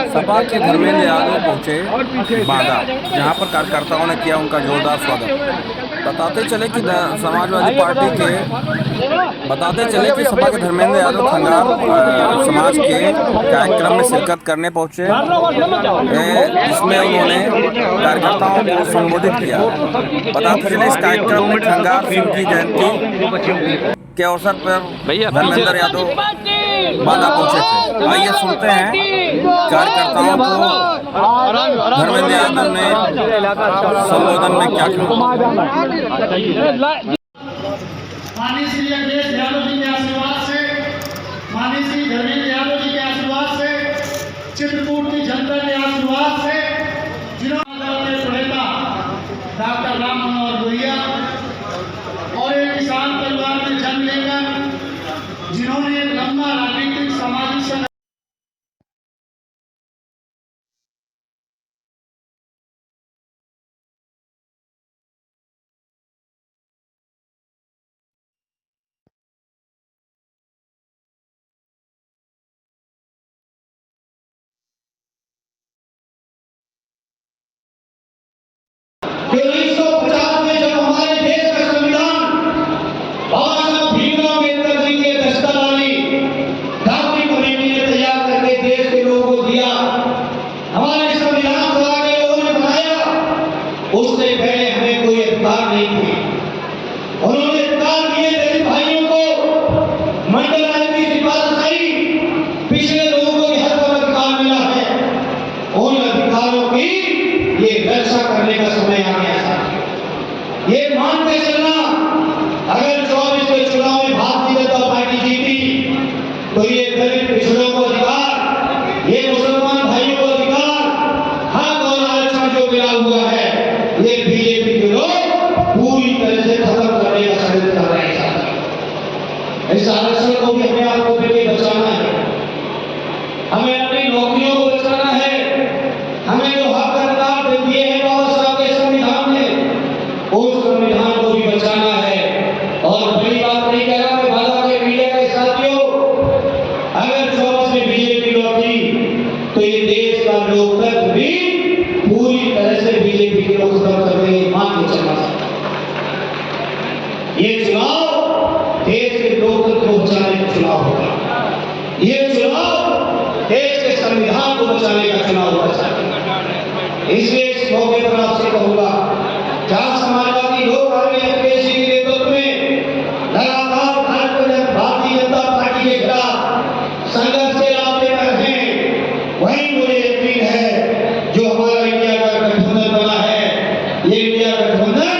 सपा के धर्मेंद्र यादव पहुंचे बांदा, जहां पर कार्यकर्ताओं ने किया उनका जोरदार स्वागत। बताते चले कि समाजवादी पार्टी के सपा के धर्मेंद्र यादव खंगार समाज के कार्यक्रम में शिरकत करने पहुंचे, जिसमें उन्होंने कार्यकर्ताओं को संबोधित किया। बताते चले इस कार्यक्रम में खंगार सिंह की जयंती के अवसर पर धर्मेंद्र यादव बांदा पहुंचे थे। आइए सुनते हैं कार्यकर्ताओं को धर्मेंद्र यादव ने संबोधन में क्या कहा। माननीय श्री अखिलेश यादव जी के आशीर्वाद से, माननीय श्री धर्मेंद्र यादव जी के आशीर्वाद से, चित्रकूट की जनता के आशीर्वाद से, जिन्होंने प्रणेता डॉक्टर राम मनोहर लोहिया और एक किसान परिवार में जन्म लेकर जिन्होंने एक लंबा राजनीतिक सामाजिक संघर्ष में जब हमारे देश का संविधान बाबा साहब भीमराव अम्बेडकर जी के दस्तकावली डॉक्टरी कमेटी ने तैयार करके देश के लोगों को दिया, हमारे संविधान सभा के लोगों ने बनाया, उससे पहले हमें कोई अधिकार नहीं थे। उन्होंने अधिकार दिए दलित भाइयों को, मंडल आयोग की सिफारिश आई, पिछले लोगों को हर पर अधिकार मिला है। उन अधिकारों की ये रक्षा करने का समय आ गया था। ये मान के चलना, अगर 24 के चुनाव में भारतीय जनता पार्टी जीती तो ये दलित पिछड़ों को अधिकार, ये मुसलमान भाइयों को अधिकार, हक और आरक्षण जो मिला हुआ है, ये बीजेपी के लोग पूरी तरह से खत्म करने का षड्यंत्र कर रहे हैं। इस आरक्षण को भी हमें आपको भी बचाना है, हमें अपनी नौकरियों को बचाना है, हमें जो हक अधिकार दिए हैं बाबा साहब के संविधान ने, उस संविधान को भी बचाना है। और बड़ी बात नहीं कह रहा मैं बाधा के मीडिया के साथियों, अगर 24 में बीजेपी लौटी तो ये देश का लोकतंत्र भी पूरी तरह से बीजेपी के लोग खत्म कर देंगे, मान के चलना सकता। ये चुनाव देश के लोकतंत्र को बचाने का चुनाव होगा, ये चुनाव देश के संविधान को बचाने का चुनाव होगा। इसलिए इस मौके पर आपसे कहूंगा, जहां समाजवादी लोग अखिलेश जी के नेतृत्व में लगातार भारतीय जनता पार्टी के खिलाफ संघर्ष के रास्ते पर हैं, वहीं मुझे यकीन है जो हमारा इंडिया का गठबंधन बना है, ये इंडिया गठबंधन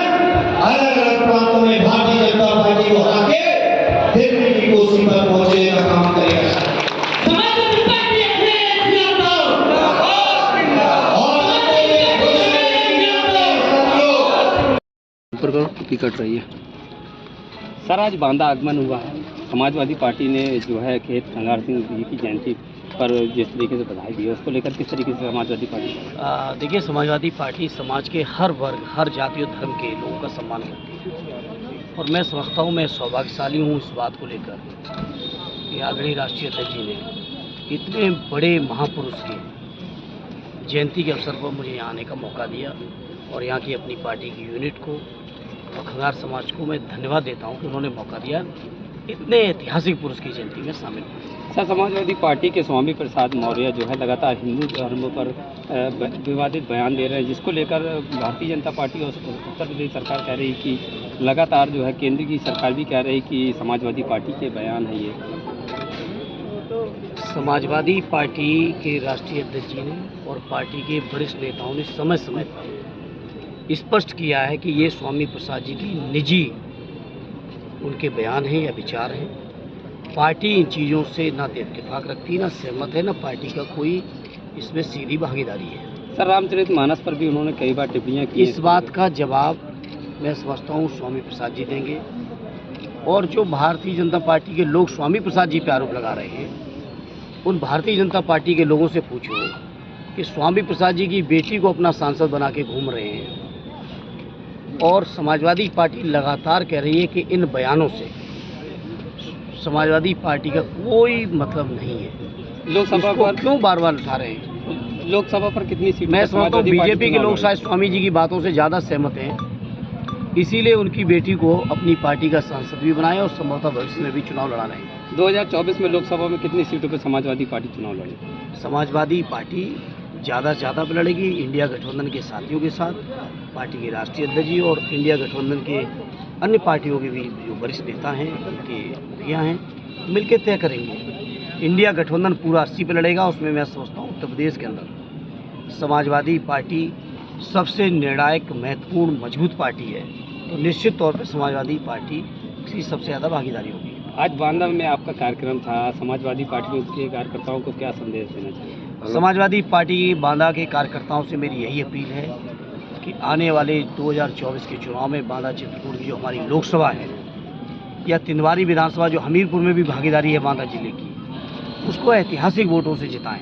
अलग अलग प्रांतों में भारतीय जनता पार्टी को हरा के दिल्ली की कुर्सी पर पहुंचने का काम करेगा। की कट रही है सर, आज बांदा आगमन हुआ है। समाजवादी पार्टी ने जो है खेत खंगार सिंह जी की जयंती पर जिस तरीके से बधाई दी है, उसको लेकर किस तरीके से समाजवादी पार्टी देखिए, समाजवादी पार्टी समाज के हर वर्ग, हर जाति और धर्म के लोगों का सम्मान करती है। और मैं समझता हूँ, मैं सौभाग्यशाली हूँ इस बात को लेकर कि आदरणीय राष्ट्रीय अध्यक्ष जी ने इतने बड़े महापुरुष की जयंती के अवसर पर मुझे यहाँ आने का मौका दिया। और यहाँ की अपनी पार्टी की यूनिट को और खंगार समाज को मैं धन्यवाद देता हूँ कि उन्होंने मौका दिया इतने ऐतिहासिक पुरुष की जयंती में शामिल हुए। सर, समाजवादी पार्टी के स्वामी प्रसाद मौर्य जो है लगातार हिंदू धर्म पर विवादित बयान दे रहे हैं, जिसको लेकर भारतीय जनता पार्टी और उत्तर प्रदेश सरकार कह रही कि लगातार जो है केंद्र की सरकार भी कह रही कि समाजवादी पार्टी के बयान है ये। समाजवादी पार्टी के राष्ट्रीय अध्यक्ष जी ने और पार्टी के वरिष्ठ नेताओं ने समय समय स्पष्ट किया है कि ये स्वामी प्रसाद जी की निजी उनके बयान हैं या विचार हैं। पार्टी इन चीज़ों से ना इत्तेफाक रखती, ना सहमत है, ना पार्टी का कोई इसमें सीधी भागीदारी है। सर, रामचरितमानस पर भी उन्होंने कई बार टिप्पणियां की। इस बात का जवाब मैं समझता हूँ स्वामी प्रसाद जी देंगे। और जो भारतीय जनता पार्टी के लोग स्वामी प्रसाद जी पर आरोप लगा रहे हैं, उन भारतीय जनता पार्टी के लोगों से पूछो कि स्वामी प्रसाद जी की बेटी को अपना सांसद बना के घूम रहे हैं और समाजवादी पार्टी लगातार कह रही है कि इन बयानों से समाजवादी पार्टी का कोई मतलब नहीं है। लोकसभा पर क्यों बार बार उठा रहे हैं? लोकसभा पर कितनी सीट? मैं समझता हूँ बीजेपी के लोग शायद स्वामी जी की बातों से ज़्यादा सहमत हैं, इसीलिए उनकी बेटी को अपनी पार्टी का सांसद भी बनाए और संभवतः भविष्य में भी चुनाव लड़ा रहे हैं। 2024 में लोकसभा में कितनी सीटों पर समाजवादी पार्टी चुनाव लड़ेगी? समाजवादी पार्टी ज़्यादा से ज़्यादा पे लड़ेगी इंडिया गठबंधन के साथियों के साथ, पार्टी के राष्ट्रीय अध्यक्ष जी और इंडिया गठबंधन के अन्य पार्टियों के भी जो वरिष्ठ नेता हैं, उनके मुखिया हैं, मिलकर तय करेंगे। इंडिया गठबंधन पूरा 80 पे लड़ेगा, उसमें मैं समझता हूँ उत्तर प्रदेश के अंदर समाजवादी पार्टी सबसे निर्णायक, महत्वपूर्ण, मजबूत पार्टी है, तो निश्चित तौर पर समाजवादी पार्टी की सबसे ज़्यादा भागीदारी होगी। आज बांदा में आपका कार्यक्रम था, समाजवादी पार्टी के कार्यकर्ताओं को क्या संदेश देना चाहिए? समाजवादी पार्टी बांदा के कार्यकर्ताओं से मेरी यही अपील है कि आने वाले 2024 के चुनाव में बांदा चित्रकूट की जो हमारी लोकसभा है या तिंदवारी विधानसभा जो हमीरपुर में भी भागीदारी है बांदा जिले की, उसको ऐतिहासिक वोटों से जिताएं,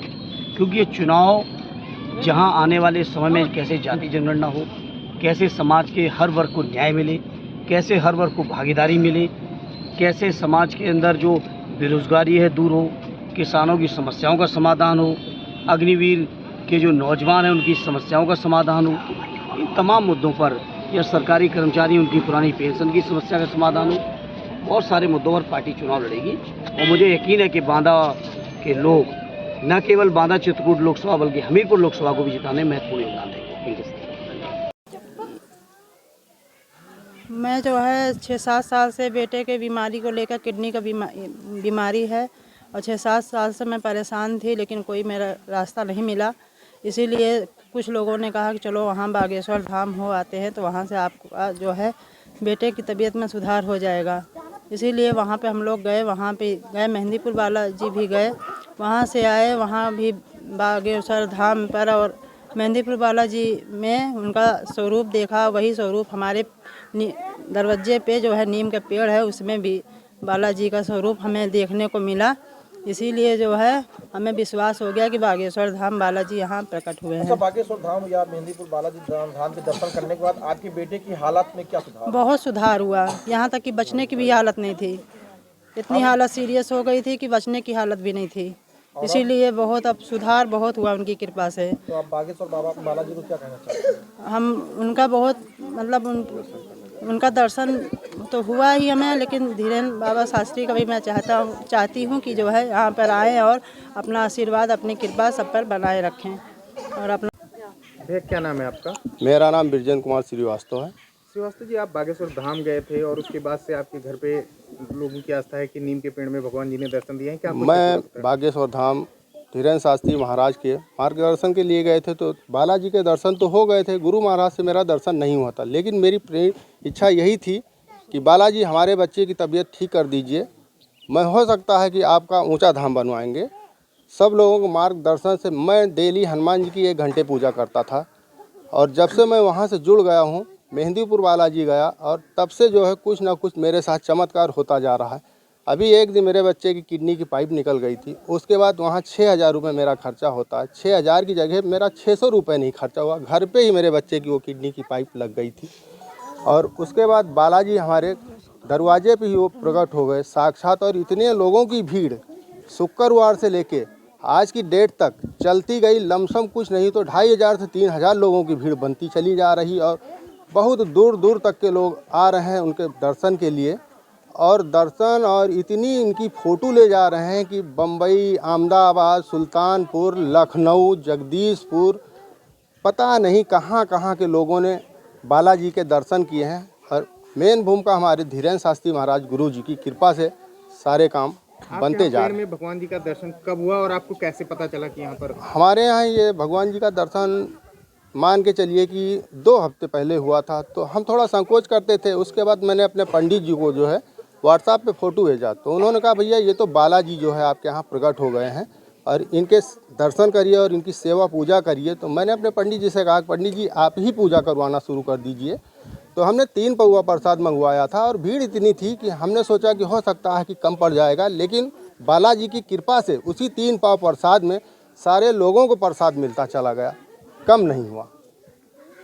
क्योंकि ये चुनाव जहां आने वाले समय में कैसे जाति जनगणना हो, कैसे समाज के हर वर्ग को न्याय मिले, कैसे हर वर्ग को भागीदारी मिले, कैसे समाज के अंदर जो बेरोजगारी है दूर हो, किसानों की समस्याओं का समाधान हो, अग्निवीर के जो नौजवान हैं उनकी समस्याओं का समाधान हो, इन तमाम मुद्दों पर, या सरकारी कर्मचारी उनकी पुरानी पेंशन की समस्या का समाधान हो, बहुत सारे मुद्दों पर पार्टी चुनाव लड़ेगी। और मुझे यकीन है कि बांदा के लोग न केवल बांदा चित्रकूट लोकसभा बल्कि हमीरपुर लोकसभा को भी जिताने में महत्वपूर्ण योगदान देंगे। मैं जो है 6-7 साल से बेटे के बीमारी को लेकर, किडनी का बीमारी है और 6-7 साल से मैं परेशान थी, लेकिन कोई मेरा रास्ता नहीं मिला। इसीलिए कुछ लोगों ने कहा कि चलो वहाँ बागेश्वर धाम हो आते हैं, तो वहाँ से आपका जो है बेटे की तबीयत में सुधार हो जाएगा। इसीलिए वहाँ पे हम लोग गए, वहाँ पे गए, मेहंदीपुर बालाजी भी गए, वहाँ से आए, वहाँ भी बागेश्वर धाम पर और मेहंदीपुर बालाजी में उनका स्वरूप देखा। वही स्वरूप हमारे दरवाजे पे जो है नीम का पेड़ है, उसमें भी बालाजी का स्वरूप हमें देखने को मिला। इसीलिए जो है हमें विश्वास हो गया कि बागेश्वर धाम बालाजी यहाँ प्रकट हुए हैं। बागेश्वर धाम या मेहंदीपुर बालाजी धाम के दर्शन करने के बाद आपके बेटे की हालत में क्या सुधार? बहुत सुधार हुआ, यहाँ तक कि बचने की भी हालत नहीं थी। इतनी हालत सीरियस हो गई थी कि बचने की हालत भी नहीं थी। इसीलिए बहुत अब सुधार बहुत हुआ उनकी कृपा से। तो आप बागेश्वर बालाजी को क्या कहना चाहते हैं? हम उनका बहुत मतलब उनका दर्शन तो हुआ ही हमें, लेकिन धीरेन्द्र बाबा शास्त्री का भी मैं चाहती हूँ कि जो है यहाँ पर आएँ और अपना आशीर्वाद, अपनी कृपा सब पर बनाए रखें। और अपना भैया क्या नाम है आपका? मेरा नाम बिरजन कुमार श्रीवास्तव है। श्रीवास्तव जी, आप बागेश्वर धाम गए थे और उसके बाद से आपके घर पे लोगों की आस्था है कि नीम के पेड़ में भगवान जी ने दर्शन दिए हैं, क्या? मैं बागेश्वर धाम धीरेन्द्र शास्त्री महाराज के मार्गदर्शन के लिए गए थे, तो बालाजी के दर्शन तो हो गए थे, गुरु महाराज से मेरा दर्शन नहीं हुआ था। लेकिन मेरी इच्छा यही थी कि बालाजी हमारे बच्चे की तबीयत ठीक कर दीजिए, मैं हो सकता है कि आपका ऊंचा धाम बनवाएंगे। सब लोगों को मार्गदर्शन से मैं डेली हनुमान जी की 1 घंटे पूजा करता था, और जब से मैं वहाँ से जुड़ गया हूँ, मेहंदीपुर बालाजी गया, और तब से जो है कुछ ना कुछ मेरे साथ चमत्कार होता जा रहा है। अभी एक दिन मेरे बच्चे की किडनी की पाइप निकल गई थी, उसके बाद वहाँ 6,000 रुपये मेरा खर्चा होता है। 6,000 की जगह मेरा 600 रुपये नहीं खर्चा हुआ, घर पे ही मेरे बच्चे की वो किडनी की पाइप लग गई थी। और उसके बाद बालाजी हमारे दरवाजे पे ही वो प्रकट हो गए साक्षात, और इतने लोगों की भीड़ शुक्रवार से लेके आज की डेट तक चलती गई, लमसम कुछ नहीं तो 2,500 से 3,000 लोगों की भीड़ बनती चली जा रही, और बहुत दूर दूर तक के लोग आ रहे हैं उनके दर्शन के लिए। और दर्शन और इतनी इनकी फ़ोटो ले जा रहे हैं कि बम्बई, अहमदाबाद, सुल्तानपुर, लखनऊ, जगदीशपुर, पता नहीं कहाँ कहाँ के लोगों ने बालाजी के दर्शन किए हैं। और मेन भूमिका हमारे धीरेन्द्र शास्त्री महाराज गुरु जी की कृपा से सारे काम बनते जा रहे हैं। में भगवान जी का दर्शन कब हुआ और आपको कैसे पता चला कि यहाँ पर? हमारे यहाँ ये भगवान जी का दर्शन मान के चलिए कि 2 हफ्ते पहले हुआ था, तो हम थोड़ा संकोच करते थे। उसके बाद मैंने अपने पंडित जी को जो है व्हाट्सएप पे फ़ोटो भेजा, तो उन्होंने कहा भैया ये तो बालाजी जो है आपके यहाँ प्रकट हो गए हैं और इनके दर्शन करिए और इनकी सेवा पूजा करिए। तो मैंने अपने पंडित जी से कहा पंडित जी आप ही पूजा करवाना शुरू कर दीजिए। तो हमने 3 पौवा प्रसाद मंगवाया था, और भीड़ इतनी थी कि हमने सोचा कि हो सकता है कि कम पड़ जाएगा, लेकिन बालाजी की कृपा से उसी 3 पाव प्रसाद में सारे लोगों को प्रसाद मिलता चला गया, कम नहीं हुआ।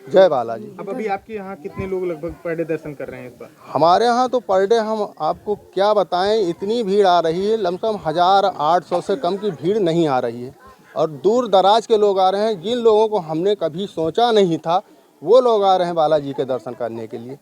जय बालाजी। अब अभी आपके यहाँ कितने लोग लगभग पर डे दर्शन कर रहे हैं इस बार? हमारे यहाँ तो पर डे हम आपको क्या बताएं, इतनी भीड़ आ रही है, लमसम 1,800 से कम की भीड़ नहीं आ रही है। और दूर दराज के लोग आ रहे हैं, जिन लोगों को हमने कभी सोचा नहीं था वो लोग आ रहे हैं बालाजी के दर्शन करने के लिए।